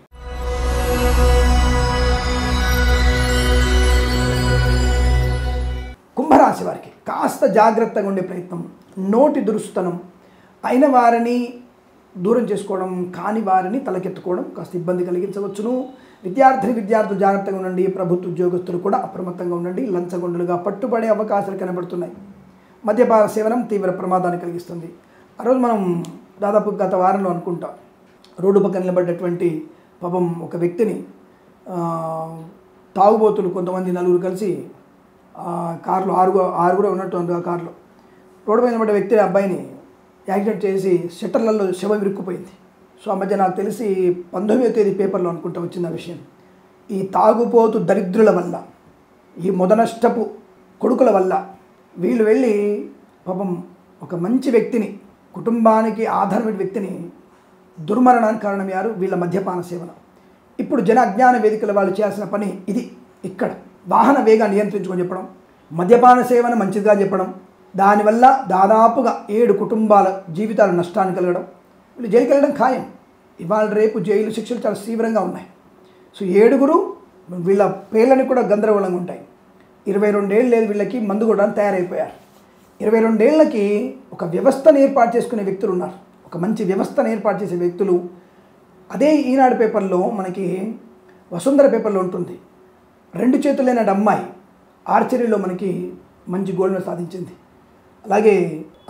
Speaker 1: కుంభరాశి వారికి కాస్త జాగ్రత్తగా ఉండే ప్రయత్నం, నోటి దురుస్తనం, అయిన వారిని దూరం చేసుకోవడం, కాని వారిని తలకెత్తుకోవడం కాస్త ఇబ్బంది కలిగించవచ్చును. విద్యార్థులు జాగ్రత్తగా ఉండండి. ప్రభుత్వ ఉద్యోగస్తులు కూడా అప్రమత్తంగా ఉండండి. లంచగొండలుగా పట్టుబడే అవకాశాలు కనబడుతున్నాయి. మద్యపాన సేవనం తీవ్ర ప్రమాదాన్ని కలిగిస్తుంది. ఆ రోజు మనం దాదాపు గత వారంలో అనుకుంటాం, రోడ్డు పక్కన నిలబడ్డటువంటి పాపం ఒక వ్యక్తిని తాగుబోతులు కొంతమంది నలుగురు కలిసి కారులో ఆరుగురే ఉన్నట్టు ఆ కారులో రోడ్డు పైన నిలబడ్డ వ్యక్తి అబ్బాయిని యాక్సిడెంట్ చేసి షట్టర్లలో శవం ఇరుక్కుపోయింది. సో ఆ మధ్య నాకు తెలిసి 19వ తేదీ పేపర్లో అనుకుంటా వచ్చింది ఆ విషయం. ఈ తాగుపోతు దరిద్రుల వల్ల, ఈ మొదనష్టపు కొడుకుల వల్ల వీళ్ళు వెళ్ళి పాపం ఒక మంచి వ్యక్తిని, కుటుంబానికి ఆధారమైన వ్యక్తిని దుర్మరణానికి కారణమయ్యారు వీళ్ళ మద్యపాన సేవన. ఇప్పుడు జన అజ్ఞాన వేదికల వాళ్ళు చేయాల్సిన పని ఇది. ఇక్కడ వాహన వేగాన్ని నియంత్రించుకొని చెప్పడం, మద్యపాన సేవన మంచిదిగా చెప్పడం, దానివల్ల దాదాపుగా 7 కుటుంబాల జీవితాలు నష్టాన్ని కలగడం. వీళ్ళు జైలుకి వెళ్ళడం ఖాయం. ఇవాళ రేపు జైలు శిక్షలు చాలా తీవ్రంగా ఉన్నాయి. సో 7 వీళ్ళ పేర్లని కూడా గందరగోళంగా ఉంటాయి. 22 ఏళ్ళు లేదు వీళ్ళకి, మందు కూడా తయారైపోయారు. 22 ఏళ్ళకి ఒక వ్యవస్థను ఏర్పాటు చేసుకునే వ్యక్తులు ఉన్నారు. ఒక మంచి వ్యవస్థను ఏర్పాటు చేసే వ్యక్తులు. అదే ఈనాడు పేపర్లో మనకి వసుంధర పేపర్లో ఉంటుంది. 2 చేతులు లేని అమ్మాయి ఆర్చరీలో మనకి మంచి గోల్డ్ మెడల్ సాధించింది. అలాగే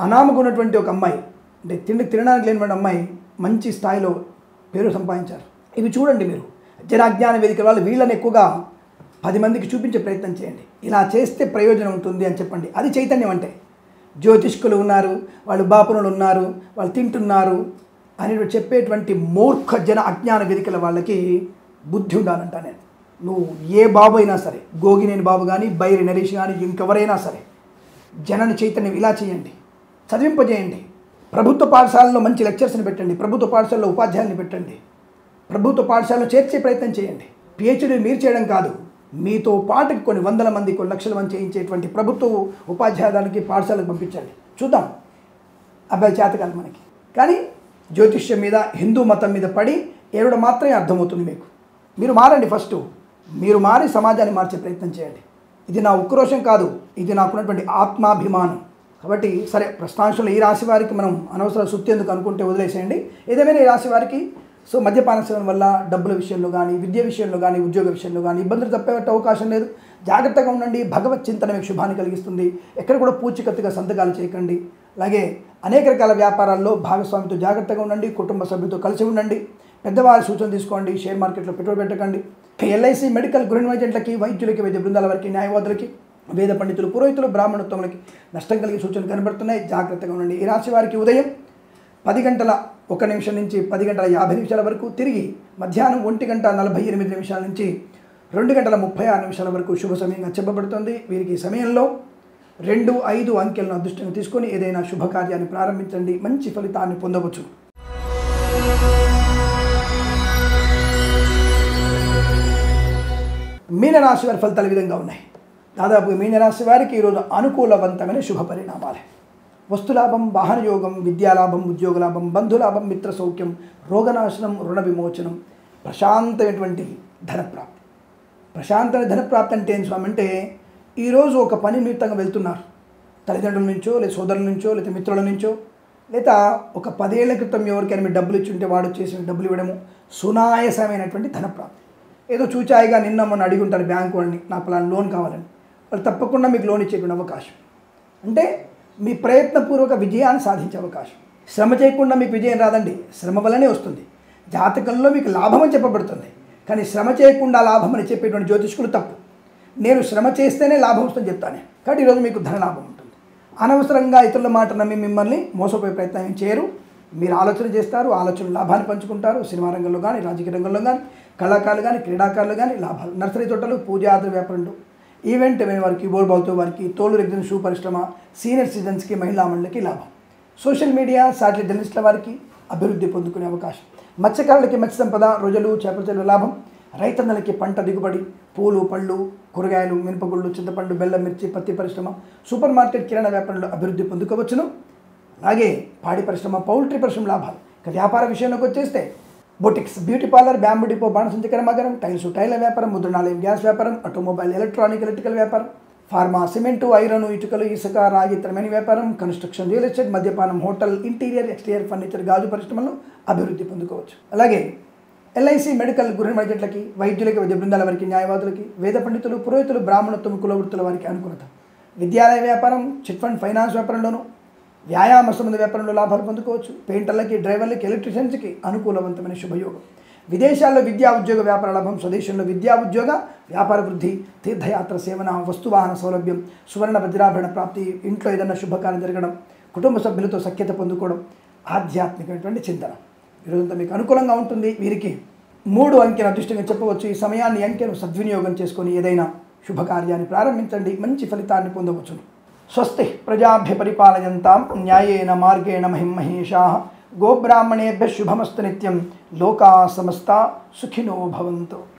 Speaker 1: అనామకు ఉన్నటువంటి ఒక అమ్మాయి, అంటే తినడానికి లేనిటువంటి అమ్మాయి మంచి స్థాయిలో పేరు సంపాదించారు. ఇవి చూడండి మీరు. జనాజ్ఞాన వేదిక వాళ్ళు వీళ్ళని ఎక్కువగా 10 మందికి చూపించే ప్రయత్నం చేయండి. ఇలా చేస్తే ప్రయోజనం ఉంటుంది అని చెప్పండి. అది చైతన్యం అంటే. జ్యోతిష్కులు ఉన్నారు, వాళ్ళు బాపునులు ఉన్నారు, వాళ్ళు తింటున్నారు అని చెప్పేటువంటి మూర్ఖ జన అజ్ఞాన వేదికల వాళ్ళకి బుద్ధి ఉండాలంట నేను. నువ్వు ఏ బాబు అయినా సరే, గోగినేని బాబు కానీ, బైరి నరేష్ కానీ, ఇంకెవరైనా సరే, జనాన్ని చైతన్యం ఇలా చేయండి, చదివింపజేయండి. ప్రభుత్వ పాఠశాలలో మంచి లెక్చర్స్ని పెట్టండి, ప్రభుత్వ పాఠశాలలో ఉపాధ్యాయుల్ని పెట్టండి, ప్రభుత్వ పాఠశాలలో చేర్చే ప్రయత్నం చేయండి. పిహెచ్డీ మీరు చేయడం కాదు, మీతో పాటుకి కొన్ని 100 మంది, కొన్ని లక్షల మంది చేయించేటువంటి ప్రభుత్వ ఉపాధ్యాయులకి పాఠశాలకు పంపించండి. చూద్దాం అబ్బాయి చేతకాలి మనకి. కానీ జ్యోతిష్యం మీద, హిందూ మతం మీద పడి ఏడవడం మాత్రమే అర్థమవుతుంది మీకు. మీరు మారండి. ఫస్ట్ మీరు మారి సమాజాన్ని మార్చే ప్రయత్నం చేయండి. ఇది నా ఉక్రోషం కాదు, ఇది నాకున్నటువంటి ఆత్మాభిమానం. కాబట్టి సరే, ప్రశ్నాంశంలో ఈ రాశి వారికి మనం అనవసర సుత్తి ఎందుకు అనుకుంటే వదిలేసేయండి. ఏదేమైనా ఈ రాశి వారికి సో మద్యపాన సేవన వల్ల డబ్బుల విషయంలో కానీ, విద్య విషయంలో కానీ, ఉద్యోగ విషయంలో కానీ ఇబ్బందులు తప్పేట అవకాశం లేదు. జాగ్రత్తగా ఉండండి. భగవత్ చింతన మీకు శుభాన్ని కలిగిస్తుంది. ఎక్కడ కూడా పూచికత్తుగా సంతకాలు చేయకండి. అలాగే అనేక రకాల వ్యాపారాల్లో భాగస్వామితో జాగ్రత్తగా ఉండండి. కుటుంబ సభ్యులతో కలిసి ఉండండి. పెద్దవారి సూచన తీసుకోండి. షేర్ మార్కెట్లో పెట్టుబడి పెట్టకండి. ఎల్ఐసి, మెడికల్, గృహ ఏజెంట్లకి, వైద్యులకి, వైద్య బృందాల వారికి, న్యాయవాదులకి, వేద పండితులు, పురోహితులు, బ్రాహ్మణోత్తములకి నష్టం కలిగే సూచనలు కనబడుతున్నాయి. జాగ్రత్తగా ఉండండి. ఈ రాశి వారికి ఉదయం 10:01 నుంచి 10:50 వరకు, తిరిగి మధ్యాహ్నం 1:48 నుంచి 2:36 వరకు శుభ సమయంగా చెప్పబడుతుంది. వీరికి సమయంలో 2, 5 అంకెలను అదృష్టంగా తీసుకొని ఏదైనా శుభకార్యాన్ని ప్రారంభించండి. మంచి ఫలితాన్ని పొందవచ్చు. మీనరాశి వారి ఫలితాలు ఈ విధంగా ఉన్నాయి. దాదాపు మీనరాశి వారికి ఈరోజు అనుకూలవంతమైన శుభ పరిణామాలే. వస్తులాభం, వాహన యోగం, విద్యాలాభం, ఉద్యోగలాభం, బంధులాభం, మిత్ర సౌఖ్యం, రోగనాశనం, రుణ విమోచనం, ప్రశాంతమైనటువంటి ధనప్రాప్తి. ప్రశాంతమైన ధనప్రాప్తి అంటే ఏం స్వామి అంటే, ఈరోజు ఒక పని నిమిత్తంగా వెళ్తున్నారు. తల్లిదండ్రుల నుంచో, లేదా సోదరుల నుంచో, లేదా మిత్రుల నుంచో, లేదా ఒక 10 ఏళ్ల క్రితం ఎవరికైనా మీరు డబ్బులు ఇచ్చి ఉంటే వాడు చేసిన డబ్బులు ఇవ్వడము, సునాయాసమైనటువంటి ధనప్రాప్తి. ఏదో చూచాయిగా నిన్న మొన్న అడిగి ఉంటారు బ్యాంకు వాళ్ళని, నాకు అలా లోన్ కావాలని, వాళ్ళు తప్పకుండా మీకు లోన్ ఇచ్చేటువంటి అవకాశం. అంటే మీ ప్రయత్నపూర్వక విజయాన్ని సాధించే అవకాశం. శ్రమ చేయకుండా మీకు విజయం రాదండి, శ్రమ వల్లనే వస్తుంది. జాతకంలో మీకు లాభం అని చెప్పబడుతుంది, కానీ శ్రమ చేయకుండా లాభం అని చెప్పేటువంటి జ్యోతిష్కులు తప్పు. నేను శ్రమ చేస్తేనే లాభం వస్తుందని చెప్తాను. కాబట్టి ఈరోజు మీకు ధనలాభం ఉంటుంది. అనవసరంగా ఇతరుల మాట నమ్మి మిమ్మల్ని మోసపోయే ప్రయత్నం చేయరు. మీరు ఆలోచన చేస్తారు, ఆలోచన లాభాన్ని పంచుకుంటారు. సినిమా రంగంలో కానీ, రాజకీయ రంగంలో కానీ, కళాకారులు కానీ, క్రీడాకారులు కానీ లాభాలు. నర్సరీ తోటలు, పూజాద్ర వ్యాపారంలో, ఈవెంట్ వారికి, బోర్ బాల్తో వారికి, తోలు రెగ్జిన్ షూ పరిశ్రమ, సీనియర్ సిటిజన్స్కి, మహిళా మండలికి లాభం. సోషల్ మీడియా, సాటిలైట్ జర్నలిస్టుల వారికి అభివృద్ధి పొందుకునే అవకాశం. మత్స్యకారులకి మత్స్య సంపద, రొయ్యలు, చేపల చెరువు లాభం. రైతన్నలకి పంట దిగుబడి, పూలు, పళ్ళు, కూరగాయలు, మినపగుళ్ళు, చింతపండు, బెల్లం, మిర్చి, పత్తి పరిశ్రమ, సూపర్ మార్కెట్, కిరాణా వ్యాపారంలో అభివృద్ధి పొందుకోవచ్చును. అలాగే పాడి పరిశ్రమ, పౌల్ట్రీ పరిశ్రమ లాభాలు. ఇక వ్యాపార విషయంలోకి వచ్చేస్తే boutiques, beauty parlour, bamboo depot, బాణసంచ కర్మాగారం, టైల వ్యాపారం, ముద్రణాలయం, గ్యాస్ వ్యాపారం, ఆటోమొబైల్, ఎలక్ట్రికల్ వ్యాపారం, ఫార్మా, సిమెంటు, ఐరన్, ఇటుకలు, ఇసుక, రాగి, ఇతరమైన వ్యాపారం, కన్స్ట్రక్షన్, రియల్ ఎస్టేట్, మద్యపానం, హోటల్, ఇంటీరియర్, ఎక్స్టీరియర్ ఫర్నిచర్, గాజు పరిశ్రమలను అభివృద్ధి పొందుకోవచ్చు. అలాగే ఎల్ఐసి మెడికల్ గృహ మార్కెట్లకి, వైద్యులకి, వైద్య బృందాల వారికి, న్యాయవాదులకి, వేద పండితులు, పురోహితులు, బ్రాహ్మణత్వం, కులవృత్తుల వారికి అనుకూలత. విద్యాలయ వ్యాపారం, చిట్ ఫండ్ ఫైనాన్స్ వ్యాపారంలోనూ, వ్యాయామ సంబంధ వ్యాపారంలో లాభాలు పొందుకోవచ్చు. పెయింటర్లకి, డ్రైవర్లకి, ఎలక్ట్రీషియన్స్కి అనుకూలవంతమైన శుభయోగం. విదేశాల్లో విద్యా ఉద్యోగ వ్యాపార లాభం, స్వదేశంలో విద్యా ఉద్యోగ వ్యాపార వృద్ధి, తీర్థయాత్ర సేవన, వస్తువాహన సౌలభ్యం, సువర్ణ వజ్రాభరణ ప్రాప్తి, ఇంట్లో ఏదైనా శుభకార్యం జరగడం, కుటుంబ సభ్యులతో సఖ్యత పొందుకోవడం, ఆధ్యాత్మికమైనటువంటి చింతన. ఈరోజంతా మీకు అనుకూలంగా ఉంటుంది. వీరికి 3 అంకెను అదృష్టంగా చెప్పవచ్చు. ఈ సమయాన్ని అంకెను సద్వినియోగం చేసుకొని ఏదైనా శుభకార్యాన్ని ప్రారంభించండి, మంచి ఫలితాన్ని పొందవచ్చును. స్వస్తి ప్రజాభ్య పరిపాలయంతాం న్యాయేన మార్గేణ మహిమహేషాః. గోబ్రాహ్మణేభ్యः శుభమస్తు నిత్యం. లోకా సమస్తా సుఖినో భవంతు.